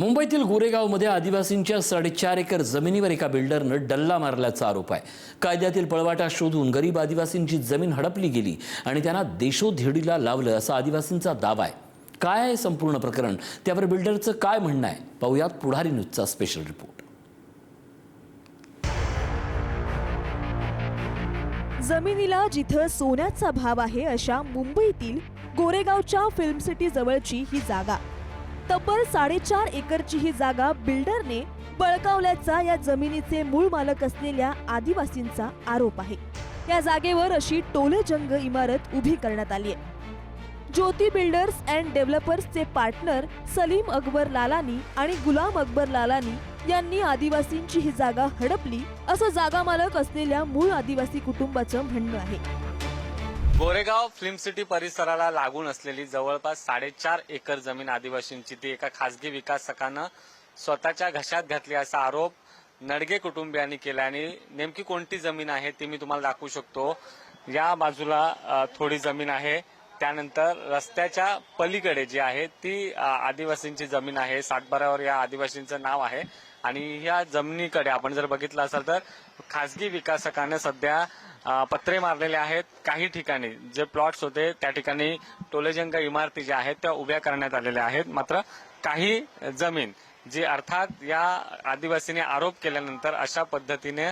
मुंबईतील गोरेगावमध्ये आदिवासींच्या 4.5 एकर जमिनीवर एका बिल्डरनं डल्ला मारल्याचा आरोप आहे। कायद्यातील पळवाटा शोधून गरीब आदिवासींची जमीन हडपली गेली आणि त्यांना देशोधडीला लावलं असा आदिवासींचा दावा आहे। काय आहे संपूर्ण प्रकरण, त्यावर बिल्डरचं काय म्हणणं आहे, पाहूयात पुढारी न्यूजचा स्पेशल रिपोर्ट। जमिनीला जिथं सोन्याचा भाव आहे अशा मुंबईतील गोरेगावच्या फिल्म सिटी जवळची ही जागा, तब्बल 4.5 एकरची ही जागा बिल्डरने बळकावल्याचा या जमिनीचे मूळ मालक असलेल्या आदिवासींचा आरोप आहे। या जागेवर अशी टोलेजंग इमारत उभी करण्यात आली आहे। ज्योती बिल्डर्स अँड डेव्हलपर्सचे पार्टनर सलीम अकबर लालानी आणि गुलाम अकबर लालानी यांनी आदिवासींची ही जागा हडपली असं जागा मालक असलेल्या मूळ आदिवासी कुटुंबाचं म्हणणं आहे। गोरेगाव फिल्म सिटी परिसराला लागून असलेली जवळपास 4.5 एकर जमीन आदिवासींची ती एका खासगी विकासकानं स्वतःच्या घशात घातली असा आरोप नडगे कुटुंबियांनी केला। आणि नेमकी कोणती जमीन आहे ती मी तुम्हाला दाखवू शकतो। या बाजूला थोडी जमीन आहे, त्यानंतर रस्त्याच्या पलीकडे जी आहे ती आदिवासींची जमीन आहे। सातबाऱ्यावर या आदिवासींचं नाव आहे आणि या जमिनीकडे आपण जर बघितलं असेल तर खासगी विकासकाने सध्या पत्रे मारलेले आहेत। काही ठिकाणी जे प्लॉट्स होते त्या ठिकाणी टोलेजंग इमारती ज्या आहेत त्या उभ्या करण्यात आलेल्या आहेत। मात्र काही जमीन जी अर्थात या आदिवासीने आरोप केल्यानंतर अशा पद्धतीने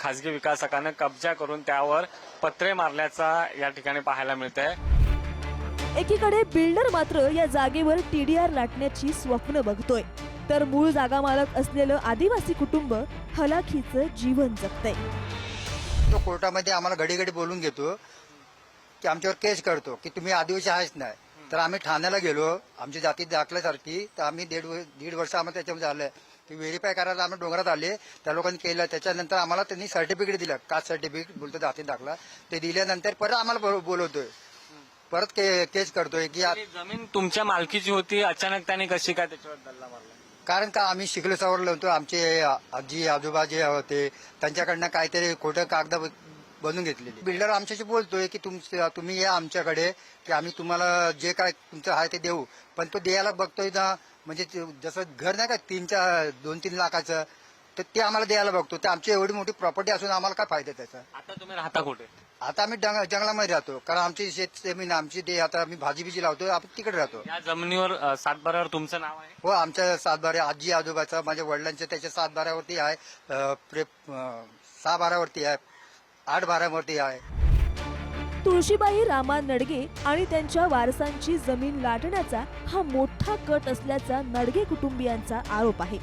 खासगी विकासकाने कब्जा करून त्यावर पत्रे मारल्याचा या ठिकाणी पाहायला मिळत आहे। एकीकडे बिल्डर मात्र या जागेवर TDR लाटण्याची स्वप्न बघतोय, तर मूळ जागा मालक असलेलं आदिवासी कुटुंब हलाखीचं जीवन जगतंय। तो कोर्टामध्ये आम्हाला घडी घडी बोलून घेतो की आमच्यावर केस करतो की तुम्ही आदिवासी आहेच नाही। तर आम्ही ठाण्याला गेलो, आमची जाती दाखल्यासारखी, तर आम्ही दीड वर्ष आम्हाला त्याच्यामध्ये झालंय की व्हेरीफाय करायला आम्ही डोंगरात आले, त्या लोकांनी केलं। त्याच्यानंतर आम्हाला त्यांनी सर्टिफिकेट दिलं, कास्ट सर्टिफिकेट बोलतो जाती दाखला, ते दिल्यानंतर परत आम्हाला बोलवतोय, परत केस करतोय की जमीन तुमच्या मालकीची होती, अचानक त्याने कशी काय त्याच्यावर दल्ला मारला? कारण का आम्ही शिकलो सवरलो होतो, आमचे आजी आजोबा जे होते त्यांच्याकडनं काहीतरी खोटं कागद बनवून घेतलेली। बिल्डर आमच्याशी बोलतोय की तुम्ही या आमच्याकडे की आम्ही तुम्हाला जे काय तुमचं आहे ते देऊ, पण तो द्यायला बघतोय ना, म्हणजे जसं घर नाही का 2-3 लाखाचं, तर ते आम्हाला द्यायला बघतो। तर आमची एवढी मोठी प्रॉपर्टी असून आम्हाला काय फायदा त्याचा? आता तुम्ही राहता कुठे? आता आम्ही जंगलामध्ये राहतो, कारण आमची शेत जमीन आमची ते, आता आम्ही भाजी लावतो, आपण तिकडे राहतो। या जमिनीवर सातबाऱ्यावर तुमचं नाव आहे? हो, आमच्या सातबाऱ्या आजी आजोबाचा, माझ्या वडिलांच्या त्याच्या 7 बाऱ्यावरती आहे, 6 बाऱ्यावरती आहे, 8 बाऱ्यावरती आहे। तुळशीबाई रामा नडगे आणि त्यांच्या वारसांची जमीन लाटण्याचा हा मोठा कट असल्याचा नडगे कुटुंबियांचा आरोप आहे।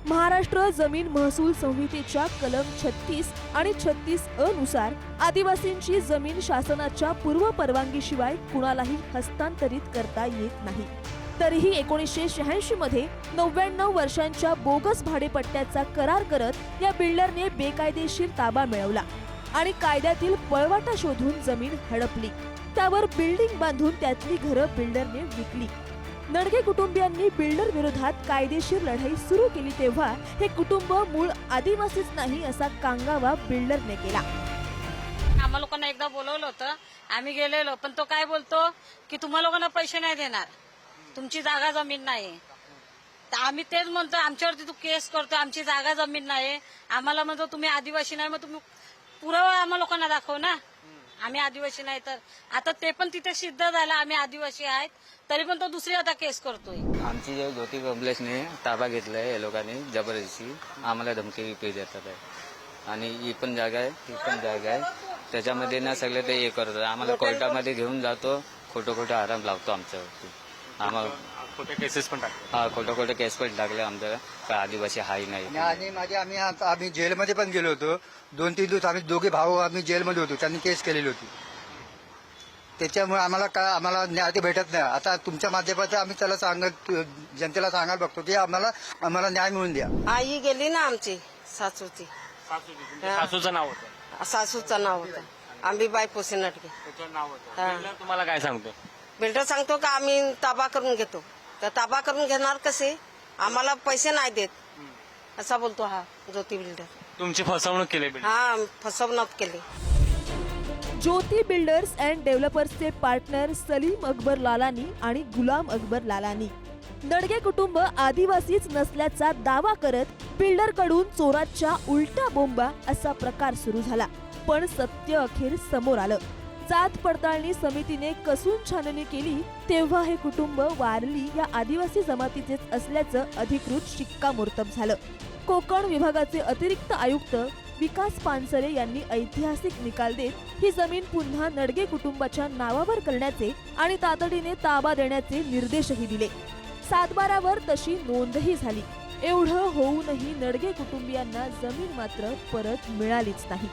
महाराष्ट्र जमीन महसूल संहितेच्या कलम 36 आणि 36A नुसार आदिवासींची जमीन शासनाच्या पूर्व परवानगीशिवाय कुणालाही हस्तांतरित करता येत नाही। तरीही 1986 मध्ये 99 वर्षांच्या बोगस भाडेपट्ट्याचा करार करत या बिल्डरने बेकायदेशीर ताबा मिळवला आणि कायद्यातील पळवाटा शोधून जमीन हडपली। त्यावर बिल्डिंग बांधून त्यातली घरं बिल्डरने विकली। नडगे कुटुंबियांनी बिल्डर विरोधात कायदेशीर लढाई सुरू केली तेव्हा हे कुटुंब मूळ आदिवासीच नाही असा कांगावा बिल्डरने केला। आम्हा लोकांना एकदा बोलवलं होतं, आम्ही गेलेलो, पण तो काय बोलतो की तुम्हा लोकांना पैसे नाही देणार, तुमची जागा जमीन नाही। तर आम्ही तेच म्हणतो, आमच्यावरती तू केस करतो, आमची जागा जमीन नाही, आम्हाला म्हणतो तुम्ही आदिवासी नाही, मग तुम्ही पुरावा आम्हा लोकांना दाखव ना, आम्ही आदिवासी नाही। तर आता ते पण तिथे सिद्ध झालं आम्ही आदिवासी आहेत, तरी पण तो दुसरी आता केस करतोय। आमची जे ज्योती कॉम्प्लेक्सने ताबा घेतलाय, या लोकांनी जबरदस्ती आम्हाला धमकी पे देतात आहे। आणि ही पण जागा आहे, ती पण जागा आहे, त्याच्यामध्ये ना सगळे ते हे करतात, आम्हाला कोर्टामध्ये घेऊन जातो, खोटं आराम लावतो आमच्यावरती। आम्हाला खोटे केसेस पण टाकले, हा खोटं केस पण टाकले आमच्या, काय आदिवासी हाही नाही। आणि आम्ही जेलमध्ये पण गेलो होतो, 2-3 दिवस आम्ही दोघे भाऊ आम्ही जेलमध्ये होतो, त्यांनी केस केलेली होती। त्याच्यामुळे आम्हाला न्याय ते भेटत नाही। आता तुमच्या माध्यमातून आम्ही त्याला जनतेला सांगायला बघतो की आम्हाला न्याय मिळून द्या। आई गेली ना आमची सासूची, सासूचं नाव होतं? सासूचं नाव होतं अंबीबाई पोसे नडगे। त्याचं नाव होतं। बिल्डर तुम्हाला काय सांगतो? बिल्डर सांगतो का आम्ही ताबा करून घेतो, तर ताबा करून घेणार कसे, आम्हाला पैसे नाही देत असा बोलतो हा ज्योती बिल्डर। तुमची फसवणूक केली बिल्डर? हा, फसवणूक केली। ज्योती बिल्डर्स अँड डेव्हलपर्सचे पार्टनर सलीम अकबर लालानी आणि गुलाम अकबर लालानी नडगे कुटुंब आदिवासीच नसल्याचा दावा करत बिल्डरकडून चोराच्या उलट्या बोंबा असा प्रकार सुरू झाला. पण सत्य अखेर समोर आलं. जात पडताळणी समितीने कसून छाननी केली तेव्हा हे कुटुंब वारली या आदिवासी जमातीचेच असल्याचं अधिकृत शिक्कामोर्तब झालं. कोकण विभागाचे अतिरिक्त आयुक्त विकास पानसरे यांनी ऐतिहासिक निकाल देत ही जमीन पुन्हा नडगे कुटुंबाच्या नावावर करण्याचे आणि तातडीने ताबा देण्याचे निर्देशही दिले. सातबारावर तशी नोंदही झाली. एवढं होऊनही नडगे कुटुंबियांना जमीन मात्र परत मिळालीच नाही.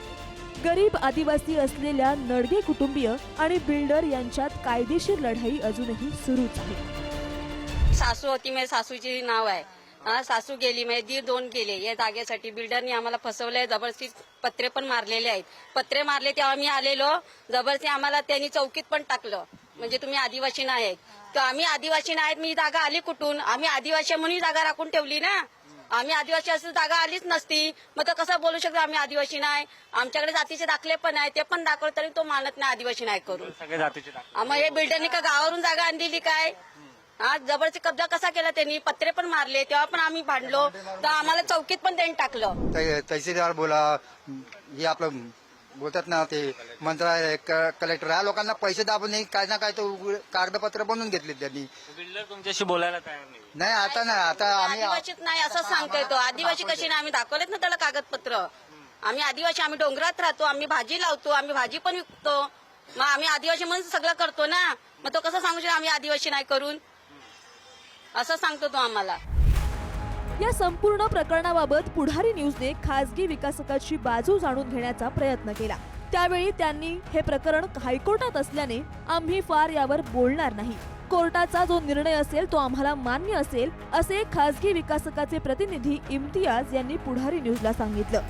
गरीब आदिवासी असलेल्या नडगे कुटुंबीय आणि बिल्डर यांच्यात कायदेशीर लढाई अजूनही सुरूच आहे. सासू होती, माझ्या सासूची नाव आहे. सासू गेली, माझे दीर 2 गेले या जागेसाठी. बिल्डरनी आम्हाला फसवलंय, जबरदस्ती पत्रे पण मारलेले आहेत. पत्रे मारले तेव्हा आम्ही आलेलो, जबरदस्ती आम्हाला त्यांनी चौकीत पण टाकलं. म्हणजे तुम्ही आदिवासी नाही आहेत. तर आम्ही आदिवासी नाहीत, मी जागा आली कुठून? आम्ही आदिवासी म्हणून जागा राखून ठेवली ना. आम्ही आदिवासी असं जागा आलीच नसती, मग तर कसं बोलू शकतो आम्ही आदिवासी नाही? आमच्याकडे जातीचे दाखले पण आहे, ते पण दाखवले तरी तो मानत नाही आदिवासी नाही करून. सगळे जातीचे दाखले. मग हे बिल्डरनी का गावावरून जागा आणलेली काय? जबरदस्ती कब्जा कसा केला त्यांनी? पत्रे पण मारले, तेव्हा पण आम्ही भांडलो, तर आम्हाला चौकीत पण त्यांनी टाकलं. तहसीलदार बोला, हे आपलं बोलतात ना ते मंत्रालय, कलेक्टर, या लोकांना पैसे दाबून नाही काय ना काय तर कागदपत्र बनवून घेतले त्यांनी. बिल्डर तुमच्याशी बोलायला तयार नाही. नाही आता नाही, आता आम्ही आदिवासीच नाही असं सांगतोय तो. आदिवासी कशी नाही? आम्ही दाखवलेत ना त्याला कागदपत्र. आम्ही आदिवासी, आम्ही डोंगरात राहतो, आम्ही भाजी लावतो, आम्ही भाजी पण विकतो. मग आम्ही आदिवासी म्हणून सगळं करतो ना. मग तो कसं सांगू शकतो आम्ही आदिवासी नाही करून? असं सांगतो तो आम्हाला. या संपूर्ण प्रकरणाबाबत पुढारी न्यूजने खासगी विकासकाची बाजू जाणून घेण्याचा प्रयत्न केला. त्यावेळी त्यांनी हे प्रकरण हायकोर्टात असल्याने आम्ही फार यावर बोलणार नाही, कोर्टाचा जो निर्णय असेल तो आम्हाला मान्य असेल, असे खासगी विकासकाचे प्रतिनिधी इम्तियाज यांनी पुढारी न्यूजला सांगितलं.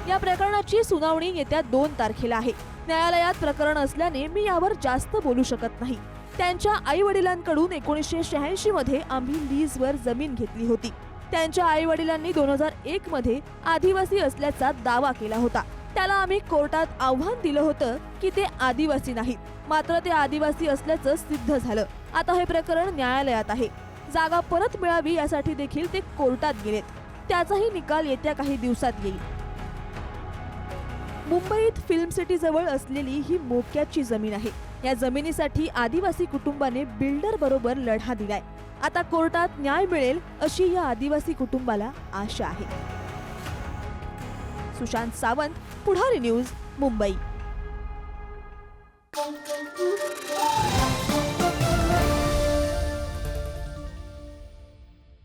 या प्रकरणाची सुनावणी येत्या 2 तारखेला आहे. न्यायालयात प्रकरण असल्याने मी यावर जास्त बोलू शकत नाही. त्यांच्या आई वडिलांकडून 1986 मध्ये आम्ही लीजवर जमीन घेतली होती. त्यांच्या आई वडिलांनी 2001 मध्ये आदिवासी असल्याचा दावा केला होता. त्याला आम्ही कोर्टात आव्हान दिलं होतं की ते आदिवासी नाहीत, मात्र ते आदिवासी असल्याचं सिद्ध झालं. आता हे प्रकरण न्यायालयात आहे. जागा परत मिळावी यासाठी देखील ते कोर्टात गेलेत. त्याचाही निकाल येत्या काही दिवसात येईल. मुंबईत फिल्म सिटी जवळ असलेली ही मोक्याची जमीन आहे. या जमिनीसाठी आदिवासी कुटुंबाने बिल्डर बरोबर लढा दिलाय. आता कोर्टात न्याय मिळेल अशी या आदिवासी कुटुंबाला आशा आहे. सुशांत सावंत, पुढारी न्यूज, मुंबई.